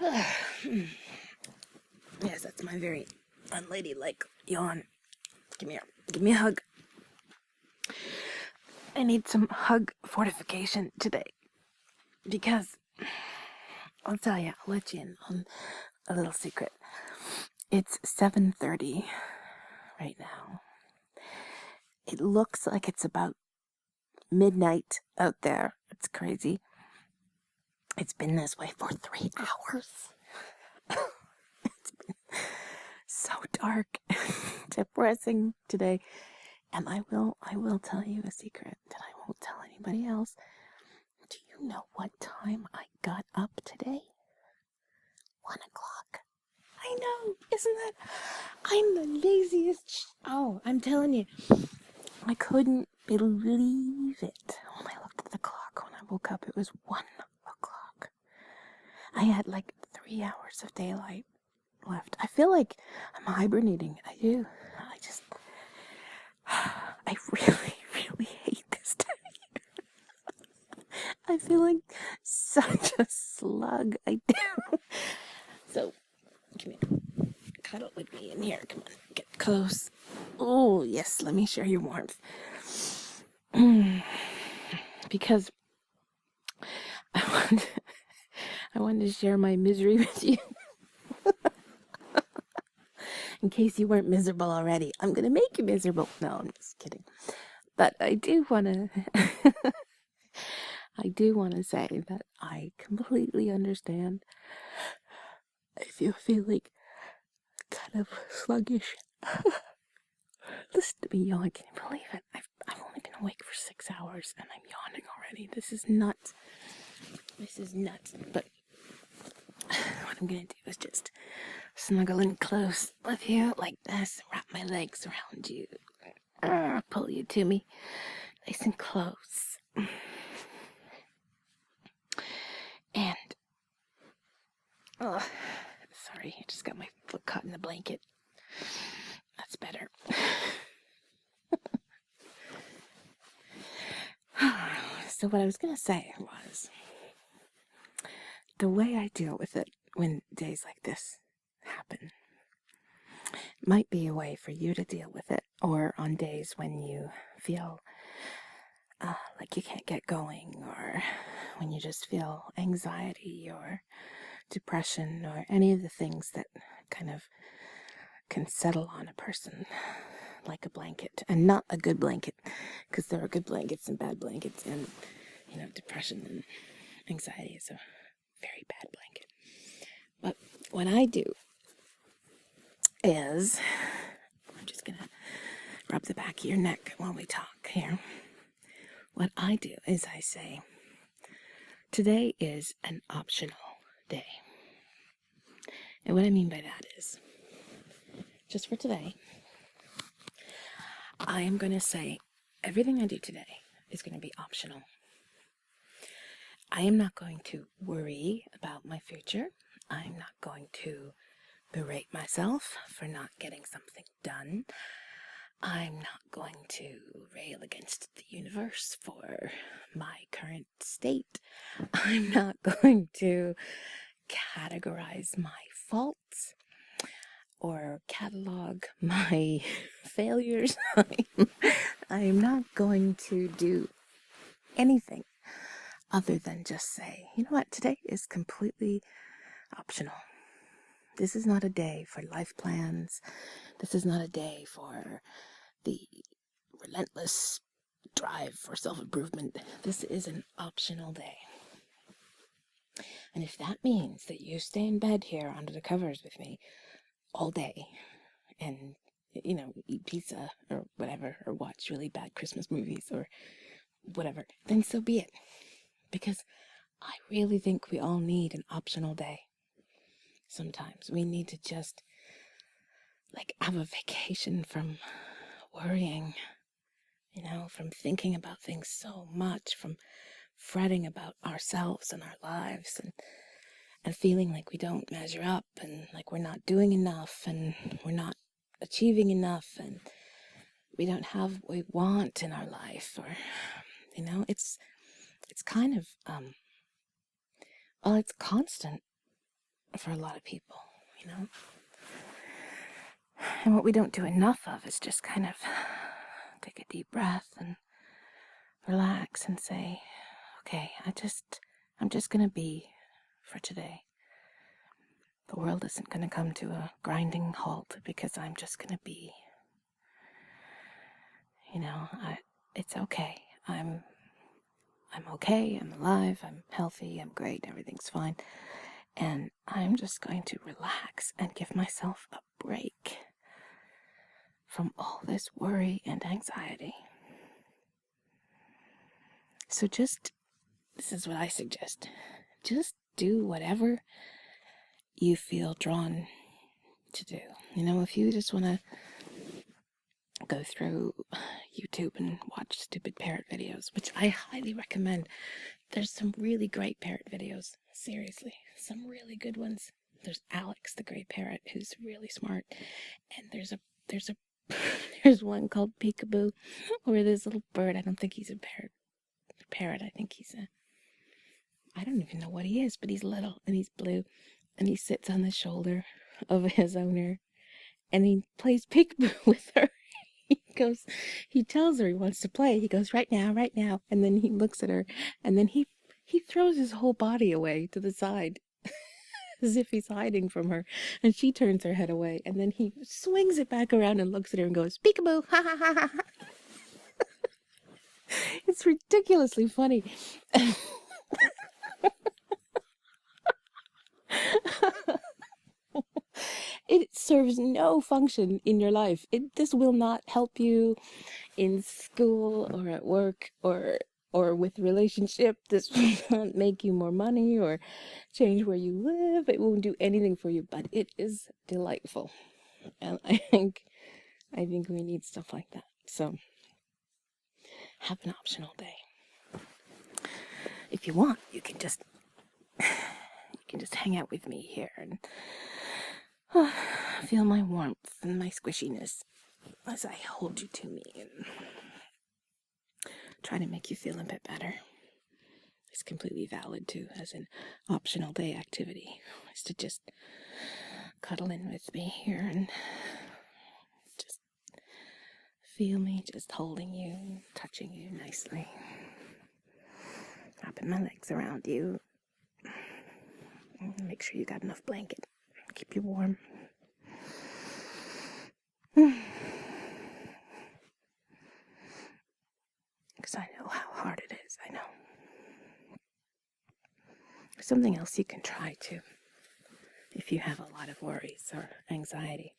Yes, that's my very unladylike yawn. Give me a hug. I need some hug fortification today because I'll tell you, I'll let you in on a little secret. It's 7:30 right now. It looks like it's about midnight out there. It's crazy. It's been this way for 3 hours. It's been so dark and depressing today. And I will tell you a secret that I won't tell anybody else. Do you know what time I got up today? 1 o'clock. I know, isn't that? I'm the laziest. Oh, I'm telling you. I couldn't believe it. When I looked at the clock when I woke up, it was 1 o'clock. I had like 3 hours of daylight left. I feel like I'm hibernating. I do. I really, really hate this day. I feel like such a slug. I do. So, come here. Cuddle with me in here. Come on, get close. Oh, yes, let me share your warmth. Because I wanted to share my misery with you. In case you weren't miserable already. I'm going to make you miserable. No, I'm just kidding. But I do want to say that I completely understand if you feel like kind of sluggish. Listen to me yawn. Can you believe it? I've only been awake for 6 hours and I'm yawning already. This is nuts. But what I'm going to do is just snuggle in close with you like this, wrap my legs around you, pull you to me nice and close. And, sorry, I just got my foot caught in the blanket. That's better. So what I was going to say was, the way I deal with it when days like this happen might be a way for you to deal with it, or on days when you feel like you can't get going, or when you just feel anxiety or depression or any of the things that kind of can settle on a person like a blanket, and not a good blanket, because there are good blankets and bad blankets, and depression and anxiety is a very bad blanket. But what I do is, I'm just gonna rub the back of your neck while we talk here. What I do is I say, today is an optional day. And what I mean by that is, just for today, I am going to say everything I do today is going to be optional. I am not going to worry about my future. I'm not going to berate myself for not getting something done. I'm not going to rail against the universe for my current state. I'm not going to categorize my faults or catalog my failures. I am not going to do anything other than just say, you know what, today is completely optional. This is not a day for life plans. This is not a day for the relentless drive for self-improvement. This is an optional day. And if that means that you stay in bed here under the covers with me all day and, eat pizza or whatever, or watch really bad Christmas movies or whatever, then so be it. Because I really think we all need an optional day. Sometimes we need to just, have a vacation from worrying, from thinking about things so much, from fretting about ourselves and our lives, and feeling like we don't measure up, and like we're not doing enough, and we're not achieving enough, and we don't have what we want in our life, or, it's kind of, it's constant for a lot of people, you know? And what we don't do enough of is just kind of take a deep breath and relax and say, okay, I'm just gonna be for today. The world isn't gonna come to a grinding halt because I'm just gonna be. You know, it's okay. I'm okay, I'm alive, I'm healthy, I'm great, everything's fine. And I'm just going to relax and give myself a break from all this worry and anxiety. So this is what I suggest. Just do whatever you feel drawn to do. You know, if you just want to go through YouTube and watch stupid parrot videos, which I highly recommend. There's some really great parrot videos. Seriously, some really good ones. There's Alex, the gray parrot, who's really smart. And there's there's one called Peekaboo, where this little bird, I don't think he's a parrot. I think I don't even know what he is, but he's little and he's blue and he sits on the shoulder of his owner and he plays peekaboo with her. He tells her he wants to play. He goes, right now. And then he looks at her and then he throws his whole body away to the side as if he's hiding from her. And she turns her head away and then he swings it back around and looks at her and goes, peekaboo, ha ha ha ha. It's ridiculously funny. It serves no function in your life. This will not help you in school or at work or with relationship. This will not make you more money or change where you live. It won't do anything for you, but it is delightful. And I think we need stuff like that. So have an optional day. If you want, you can just hang out with me here and feel my warmth and my squishiness as I hold you to me and try to make you feel a bit better. It's completely valid too as an optional day activity. Is to just cuddle in with me here and just feel me just holding you, touching you nicely, wrapping my legs around you. Make sure you got enough blanket. Keep you warm. Because I know how hard it is. I know. Something else you can try too, if you have a lot of worries or anxiety.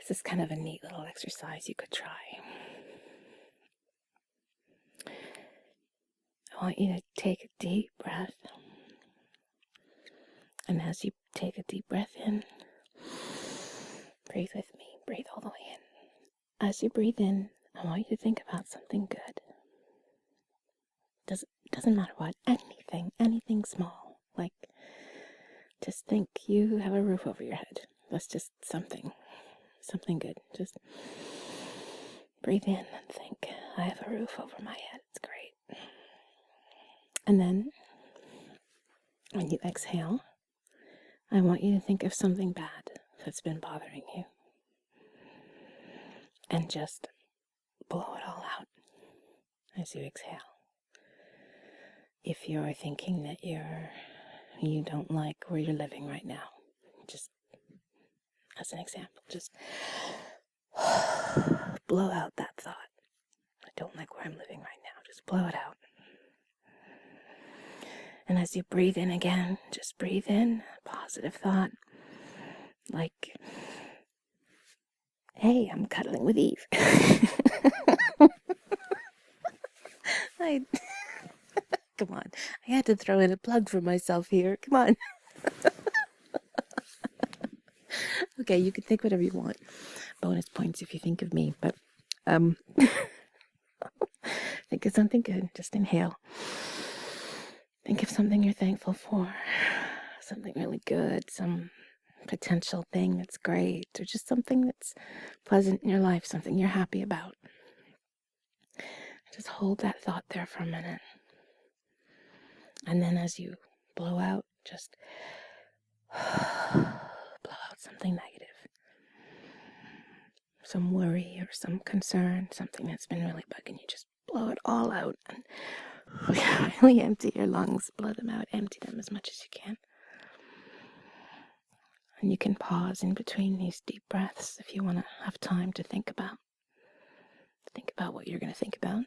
This is kind of a neat little exercise you could try. I want you to take a deep breath. And as you take a deep breath in, breathe with me. Breathe all the way in. As you breathe in, I want you to think about something good. Doesn't matter what. Anything small. Like, just think you have a roof over your head. That's just something good. Just breathe in and think, I have a roof over my head. It's great. And then, when you exhale, I want you to think of something bad that's been bothering you. And just blow it all out as you exhale. If you're thinking that you don't like where you're living right now, just as an example, just blow out that thought. I don't like where I'm living right now. Just blow it out. And as you breathe in again, just breathe in a positive thought. Like, hey, I'm cuddling with Eve. Come on. I had to throw in a plug for myself here. Come on. Okay, you can think whatever you want. Bonus points if you think of me, but think of something good. Just inhale. Think of something you're thankful for. Something really good. Some potential thing that's great. Or just something that's pleasant in your life. Something you're happy about. Just hold that thought there for a minute. And then as you blow out, just something negative. Some worry or some concern, something that's been really bugging you, just blow it all out and really empty your lungs, blow them out, empty them as much as you can. And you can pause in between these deep breaths if you want to have time to think about what you're going to think about.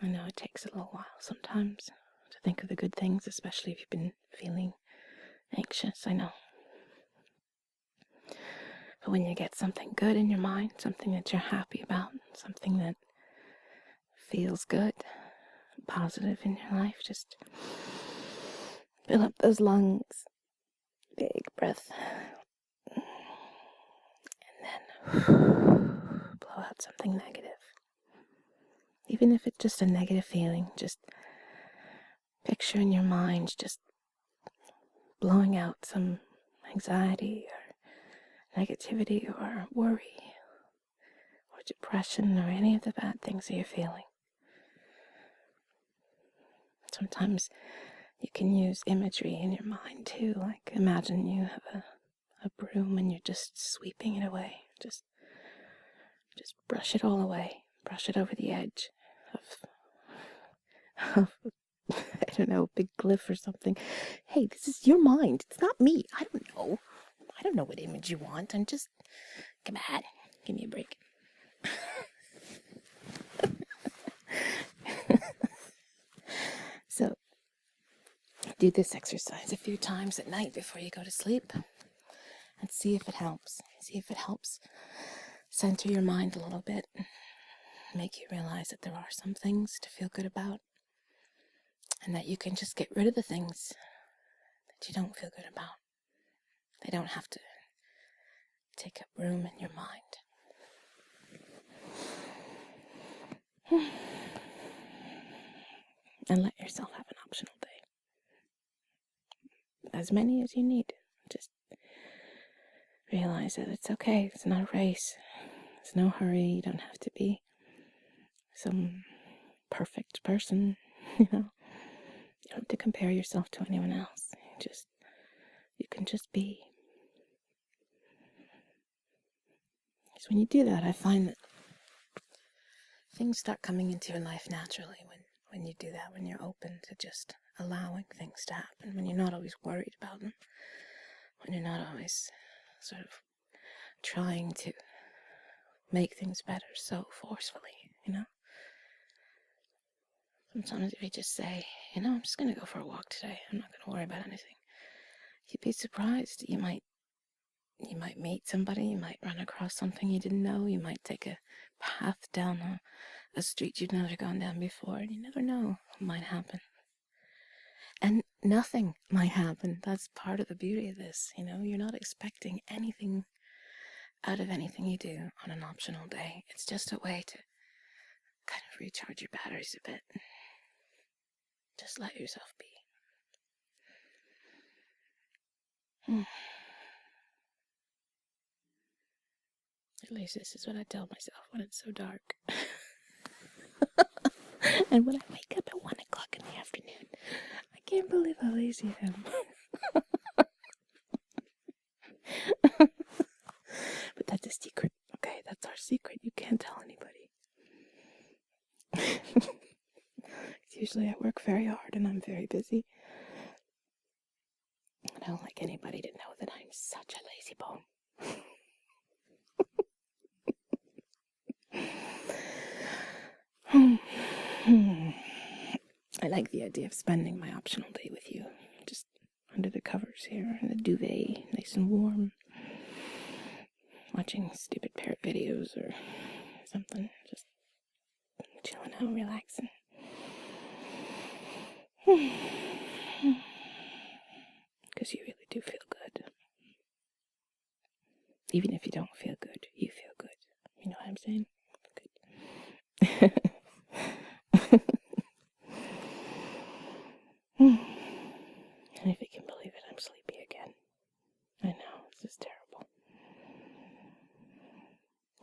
I know it takes a little while sometimes to think of the good things, especially if you've been feeling anxious, I know. But when you get something good in your mind, something that you're happy about, something that feels good, positive in your life, just fill up those lungs. Big breath. And then blow out something negative. Even if it's just a negative feeling, just picture in your mind just blowing out some anxiety or negativity or worry or depression or any of the bad things that you're feeling. Sometimes you can use imagery in your mind too, like imagine you have a broom and you're just sweeping it away. Just brush it all away. Brush it over the edge of I don't know, a big cliff or something. Hey, this is your mind. It's not me. I don't know. I don't know what image you want. I'm just, come on, give me a break. So, do this exercise a few times at night before you go to sleep and see if it helps. See if it helps center your mind a little bit. Make you realize that there are some things to feel good about and that you can just get rid of the things that you don't feel good about. They don't have to take up room in your mind. And let yourself have an optional day. As many as you need. Just realize that it's okay. It's not a race. There's no hurry. You don't have to be some perfect person, you know. You don't have to compare yourself to anyone else. You can just be. Because when you do that, I find that things start coming into your life naturally when you do that, when you're open to just allowing things to happen, when you're not always worried about them, when you're not always sort of trying to make things better so forcefully, you know. Sometimes if you just say, I'm just going to go for a walk today, I'm not going to worry about anything, you'd be surprised. You might meet somebody, you might run across something you didn't know, you might take a path down a street you've never gone down before, and you never know what might happen. And nothing might happen. That's part of the beauty of this, You're not expecting anything out of anything you do on an optional day. It's just a way to kind of recharge your batteries a bit. Just let yourself be. At least this is what I tell myself when it's so dark. And when I wake up at 1 o'clock in the afternoon, I can't believe how lazy I am. But that's a secret, okay? That's our secret. You can't tell anybody. Usually I work very hard and I'm very busy. I don't like anybody to know that I'm such a lazy bone. I like the idea of spending my optional day with you, just under the covers here, in the duvet, nice and warm, watching stupid parrot videos or something, just chilling out, relaxing. Because you really do feel good. Even if you don't feel good, you feel good. You know what I'm saying? Good. And if you can believe it, I'm sleepy again. I know, this is terrible.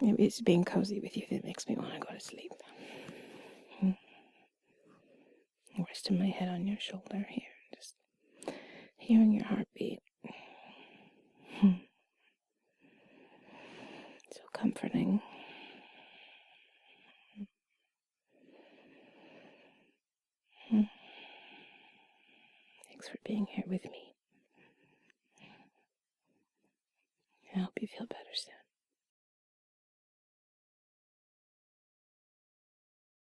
Maybe it's being cozy with you that makes me want to go to sleep. Resting my head on your shoulder here, just hearing your heartbeat. So comforting. Thanks for being here with me. I hope you feel better soon.